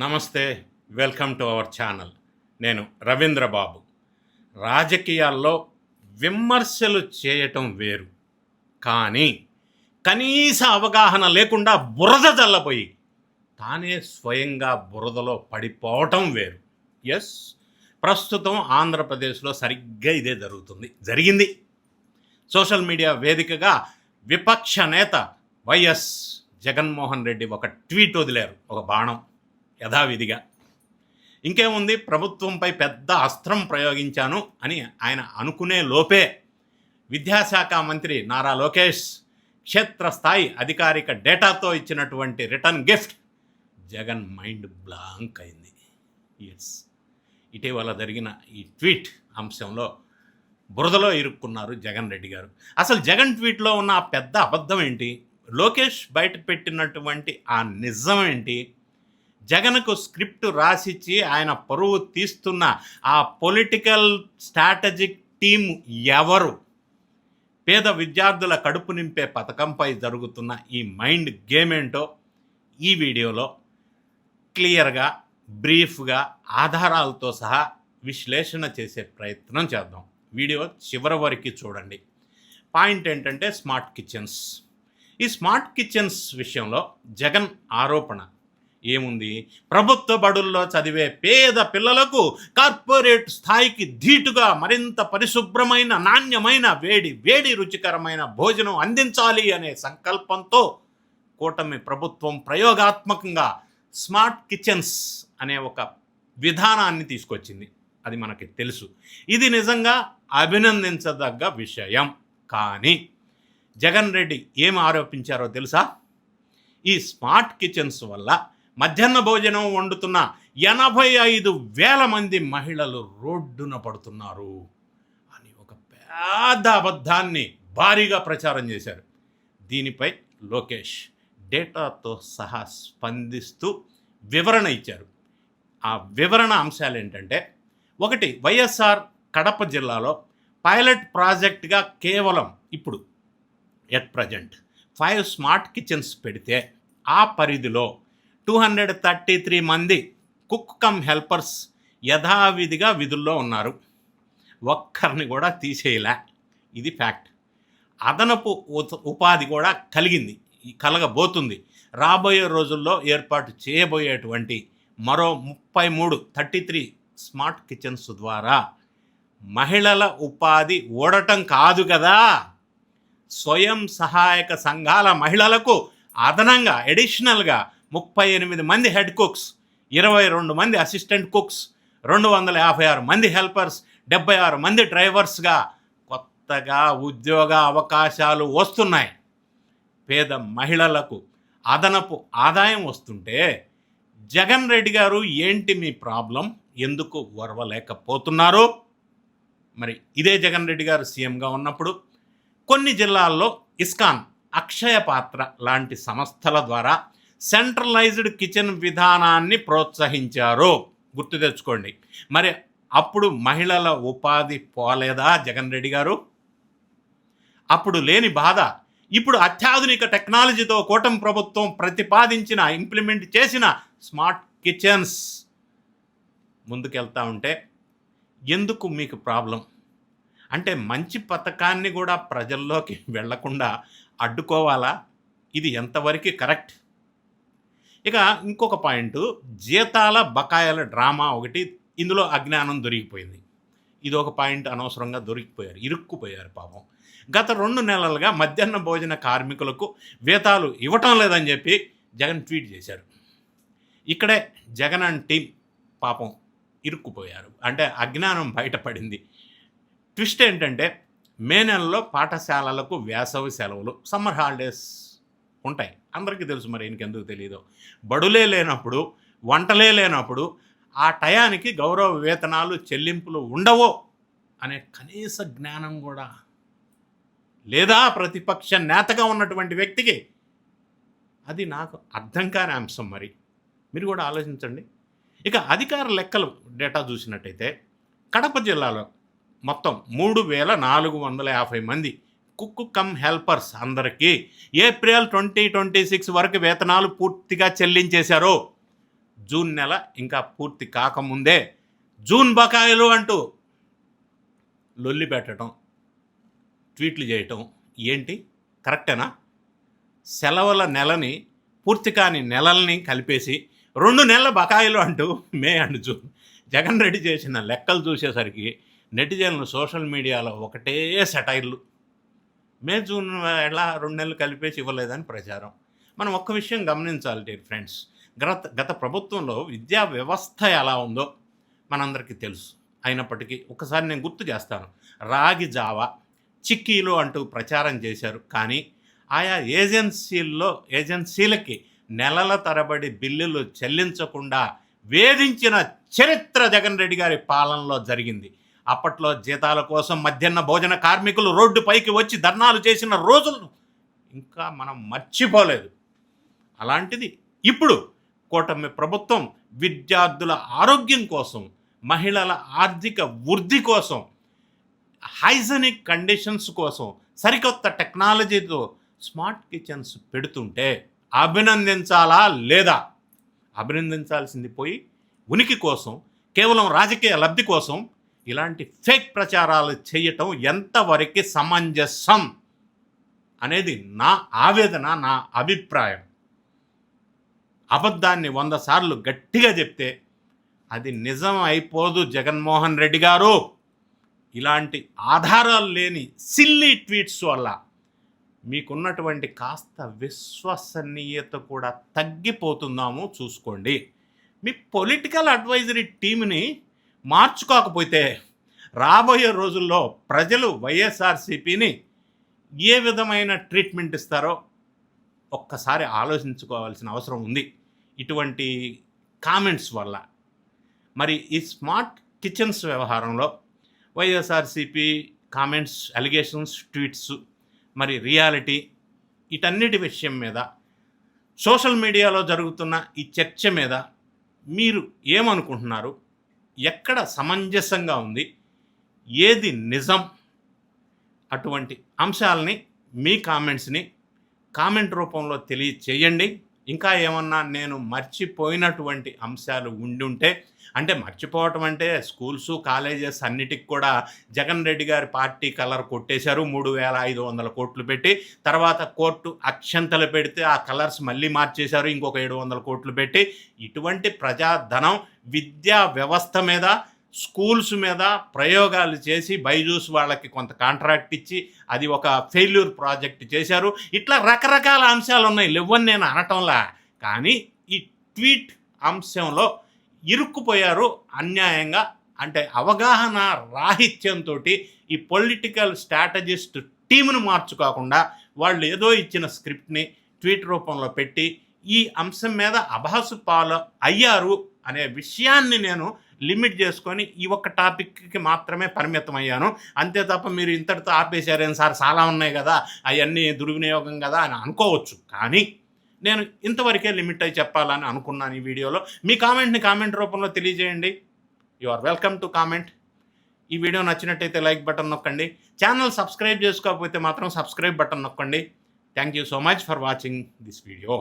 నమస్తే. Welcome to our channel. నేను రవీంద్ర బాబు. రాజకీయాల్లో విమర్శలు చేయటం వేరు, కానీ కనీస అవగాహన లేకుండా బురద చల్లబోయి తానే స్వయంగా బురదలో పడిపోవటం వేరు. ఎస్, ప్రస్తుతం ఆంధ్రప్రదేశ్లో సరిగ్గా ఇదే జరిగింది. సోషల్ మీడియా వేదికగా విపక్ష నేత వైఎస్ జగన్మోహన్ రెడ్డి ఒక ట్వీట్ వదిలారు, ఒక బాణం యథావిధిగా. ఇంకేముంది, ప్రభుత్వంపై పెద్ద అస్త్రం ప్రయోగించాను అని ఆయన అనుకునే లోపే విద్యాశాఖ మంత్రి నారా లోకేష్ క్షేత్రస్థాయి అధికారిక డేటాతో ఇచ్చినటువంటి return gift Jagan mind blank అయింది. ఎస్, ఇటీవల జరిగిన ఈ ట్వీట్ అంశంలో బురదలో ఇరుక్కున్నారు జగన్ రెడ్డి గారు. అసలు జగన్ ట్వీట్లో ఉన్న ఆ పెద్ద అబద్ధం ఏంటి? లోకేష్ బయట పెట్టినటువంటి ఆ నిజం ఏంటి? జగన్కు స్క్రిప్ట్ రాసిచ్చి ఆయన పరువు తీస్తున్న ఆ పొలిటికల్ స్ట్రాటజిక్ టీం ఎవరు? పేద విద్యార్థుల కడుపు నింపే పథకంపై జరుగుతున్న ఈ మైండ్ గేమ్ ఏంటో ఈ వీడియోలో క్లియర్గా, బ్రీఫ్గా, ఆధారాలతో సహా విశ్లేషణ చేసే ప్రయత్నం చేద్దాం. వీడియో చివరి వరకు చూడండి. పాయింట్ ఏంటంటే స్మార్ట్ కిచెన్స్. ఈ స్మార్ట్ కిచెన్స్ విషయంలో జగన్ ఆరోపణ ఏముంది? ప్రభుత్వ బడుల్లో చదివే పేద పిల్లలకు కార్పొరేట్ స్థాయికి ధీటుగా మరింత పరిశుభ్రమైన, నాణ్యమైన, వేడి రుచికరమైన భోజనం అందించాలి అనే సంకల్పంతో కూటమి ప్రభుత్వం ప్రయోగాత్మకంగా స్మార్ట్ కిచెన్స్ అనే ఒక విధానాన్ని తీసుకొచ్చింది. అది మనకి తెలుసు. ఇది నిజంగా అభినందించదగ్గ విషయం. కానీ జగన్ రెడ్డి ఏం ఆరోపించారో తెలుసా? ఈ స్మార్ట్ కిచెన్స్ వల్ల మధ్యాహ్న భోజనం వండుతున్న 85,000 మంది మహిళలు రోడ్డున పడుతున్నారు అని ఒక పెద్ద అబద్ధాన్ని భారీగా ప్రచారం చేశారు. దీనిపై లోకేష్ డేటాతో సహా స్పందిస్తూ వివరణ ఇచ్చారు. ఆ వివరణ అంశాలు ఏంటంటే, ఒకటి, వైఎస్ఆర్ కడప జిల్లాలో పైలట్ ప్రాజెక్ట్గా కేవలం ఇప్పుడు ఎట్ ప్రజెంట్ 5 స్మార్ట్ కిచెన్స్ పెడితే ఆ పరిధిలో 233 మంది కుక్ కమ్ హెల్పర్స్ యథావిధిగా విధుల్లో ఉన్నారు. ఒక్కరిని కూడా తీసేయలే. ఇది ఫ్యాక్ట్. అదనపు ఉపాధి కూడా కలగబోతుంది. రాబోయే రోజుల్లో ఏర్పాటు చేయబోయేటువంటి మరో 33 స్మార్ట్ కిచెన్స్ ద్వారా మహిళల ఉపాధి ఓడటం కాదు కదా, స్వయం సహాయక సంఘాల మహిళలకు అదనంగా అడిషనల్గా 38 మంది హెడ్ కుక్స్, 22 మంది అసిస్టెంట్ కుక్స్, 256 మంది హెల్పర్స్, 76 మంది డ్రైవర్స్గా కొత్తగా ఉద్యోగ అవకాశాలు వస్తున్నాయి. పేద మహిళలకు అదనపు ఆదాయం వస్తుంటే జగన్ రెడ్డి గారు ఏంటి మీ ప్రాబ్లం? ఎందుకు ఓర్వలేకపోతున్నారు? మరి ఇదే జగన్ రెడ్డి గారు సీఎంగా ఉన్నప్పుడు కొన్ని జిల్లాల్లో ఇస్కాన్, అక్షయ పాత్ర లాంటి సంస్థల ద్వారా సెంట్రలైజ్డ్ కిచెన్ విధానాన్ని ప్రోత్సహించారు. గుర్తు తెచ్చుకోండి. మరి అప్పుడు మహిళల ఉపాధి పోలేదా జగన్ రెడ్డి గారు? అప్పుడు లేని బాధ ఇప్పుడు అత్యాధునిక టెక్నాలజీతో కూటమి ప్రభుత్వం ప్రతిపాదించిన, ఇంప్లిమెంట్ చేసిన స్మార్ట్ కిచెన్స్ ముందుకెళ్తా ఉంటే ఎందుకు మీకు ప్రాబ్లం? అంటే మంచి పథకాన్ని కూడా ప్రజల్లోకి వెళ్లకుండా అడ్డుకోవాలా? ఇది ఎంతవరకు కరెక్ట్? ఇక ఇంకొక పాయింట్, జీతాల బకాయిల డ్రామా ఒకటి. ఇందులో అజ్ఞానం దొరికిపోయింది. ఇది ఒక పాయింట్. అనవసరంగా ఇరుక్కుపోయారు పాపం. గత 2 నెలలుగా మధ్యాహ్న భోజన కార్మికులకు వేతాలు ఇవ్వటం లేదని చెప్పి జగన్ ట్వీట్ చేశారు. ఇక్కడే జగన్ అండ్ టీం పాపం ఇరుక్కుపోయారు. అంటే అజ్ఞానం బయటపడింది. ట్విస్ట్ ఏంటంటే, మే నెలలో పాఠశాలలకు వేసవి సెలవులు, సమ్మర్ హాలిడేస్ ఉంటాయి. అందరికీ తెలుసు, మరి ఇంకెందుకు తెలియదు. బడులే లేనప్పుడు, వంటలే లేనప్పుడు ఆ టయానికి గౌరవ వేతనాలు చెల్లింపులు ఉండవో అనే కనీస జ్ఞానం కూడా లేదా ప్రతిపక్ష నేతగా ఉన్నటువంటి వ్యక్తికి? అది నాకు అర్థం కాని అంశం. మరి మీరు కూడా ఆలోచించండి. ఇక అధికార లెక్కలు డేటా చూసినట్టయితే కడప జిల్లాలో మొత్తం 3,450 మంది కుక్ కమ్ హెల్పర్స్ అందరికీ ఏప్రిల్ 2026 వరకు వేతనాలు పూర్తిగా చెల్లించేశారు. జూన్ నెల ఇంకా పూర్తి కాకముందే జూన్ బకాయిలు అంటూ లొల్లి పెట్టడం, ట్వీట్లు చేయటం ఏంటి? కరెక్టేనా? సెలవుల నెలని పూర్తి కాని నెలల్ని కలిపేసి 2 నెలల బకాయిలు అంటూ మే అండ్ జూన్ జగన్ రెడ్డి చేసిన లెక్కలు చూసేసరికి నెటిజన్లు సోషల్ మీడియాలో ఒకటే సెటైర్లు. మే జూన్ ఎలా 2 నెలలు కలిపేసి ఇవ్వలేదని ప్రచారం. మనం ఒక్క విషయం గమనించాలి డియర్ ఫ్రెండ్స్, గత ప్రభుత్వంలో విద్యా వ్యవస్థ ఎలా ఉందో మనందరికీ తెలుసు. అయినప్పటికీ ఒకసారి నేను గుర్తు చేస్తాను. రాగి జావా, చిక్కీలు అంటూ ప్రచారం చేశారు. కానీ ఆయా ఏజెన్సీలకి నెలల తరబడి బిల్లులు చెల్లించకుండా వేధించిన చరిత్ర జగన్ రెడ్డి గారి పాలనలో జరిగింది. అప్పట్లో జీతాల కోసం మధ్యాహ్న భోజన కార్మికులు రోడ్డుపైకి వచ్చి ధర్నాలు చేసిన రోజులను ఇంకా మనం మర్చిపోలేదు. అలాంటిది ఇప్పుడు కూటమి ప్రభుత్వం విద్యార్థుల ఆరోగ్యం కోసం, మహిళల ఆర్థిక వృద్ధి కోసం, హైజెనిక్ కండిషన్స్ కోసం సరికొత్త టెక్నాలజీతో స్మార్ట్ కిచెన్స్ పెడుతుంటే అభినందించాలా లేదా? అభినందించాల్సింది పోయి ఉనికి కోసం, కేవలం రాజకీయ లబ్ధి కోసం ఇలాంటి ఫేక్ ప్రచారాలు చేయటం ఎంతవరకు సమంజసం అనేది నా ఆవేదన, నా అభిప్రాయం. అబద్ధాన్ని 100 సార్లు గట్టిగా చెప్తే అది నిజం అయిపోదు జగన్మోహన్ రెడ్డి గారు. ఇలాంటి ఆధారాలు లేని సిల్లీ ట్వీట్స్ వల్ల మీకున్నటువంటి కాస్త విశ్వసనీయత కూడా తగ్గిపోతుందామో చూసుకోండి. మీ పొలిటికల్ అడ్వైజరీ టీంని మార్చుకోకపోతే రాబోయే రోజుల్లో ప్రజలు వైఎస్ఆర్సీపీని ఏ విధమైన ట్రీట్మెంట్ ఇస్తారో ఒక్కసారి ఆలోచించుకోవాల్సిన అవసరం ఉంది ఇటువంటి కామెంట్స్ వల్ల. మరి ఈ స్మార్ట్ కిచెన్స్ వ్యవహారంలో వైఎస్ఆర్సీపీ కామెంట్స్, అలిగేషన్స్, ట్వీట్స్, మరి రియాలిటీ, వీటన్నిటి విషయం మీద సోషల్ మీడియాలో జరుగుతున్న ఈ చర్చ మీద మీరు ఏమనుకుంటున్నారు? ఎక్కడ సమంజసంగా ఉంది? ఏది నిజం? అటువంటి అంశాలని మీ కామెంట్స్ని కామెంట్ రూపంలో తెలియచేయండి. ఇంకా ఏమన్నా నేను మర్చిపోయినటువంటి అంశాలు ఉండుంటే, అంటే మర్చిపోవటం అంటే స్కూల్స్, కాలేజెస్ అన్నిటికి కూడా జగన్ రెడ్డి గారి పార్టీ కలర్ కొట్టేశారు 3,500 కోట్లు పెట్టి. తర్వాత కోర్టు అక్షంతలు పెడితే ఆ కలర్స్ మళ్ళీ మార్చేశారు ఇంకొక 700 కోట్లు పెట్టి. ఇటువంటి ప్రజాధనం విద్యా వ్యవస్థ మీద, స్కూల్స్ మీద ప్రయోగాలు చేసి బైజూస్ వాళ్ళకి కొంత కాంట్రాక్ట్ ఇచ్చి అది ఒక ఫెయిల్యూర్ ప్రాజెక్ట్ చేశారు. ఇట్లా రకరకాల అంశాలు ఉన్నాయి, లేవని నేను అనటంలా. కానీ ఈ ట్వీట్ అంశంలో ఇరుక్కుపోయారు అన్యాయంగా. అంటే అవగాహన రాహిత్యంతో ఈ పొలిటికల్ స్ట్రాటజిస్ట్ టీమును మార్చుకోకుండా వాళ్ళు ఏదో ఇచ్చిన స్క్రిప్ట్ని ట్వీట్ రూపంలో పెట్టి ఈ అంశం మీద అభాసు పాలు అయ్యారు అనే విషయాన్ని నేను లిమిట్ చేసుకొని ఈ ఒక్క టాపిక్కి మాత్రమే పరిమితం అయ్యాను. అంతే తప్ప మీరు ఇంతటితో ఆపేశారేం సార్, చాలా ఉన్నాయి కదా, అవన్నీ దుర్వినియోగం కదా అని అనుకోవచ్చు. కానీ నేను ఇంతవరకే లిమిట్ అయి చెప్పాలని అనుకున్నాను ఈ వీడియోలో. మీ కామెంట్ని కామెంట్ రూపంలో తెలియజేయండి. You are welcome to comment. ఈ వీడియో నచ్చినట్టయితే లైక్ బటన్ నొక్కండి. ఛానల్ సబ్స్క్రైబ్ చేసుకోకపోతే మాత్రం సబ్స్క్రైబ్ బటన్ నొక్కండి. Thank you so much for watching this video.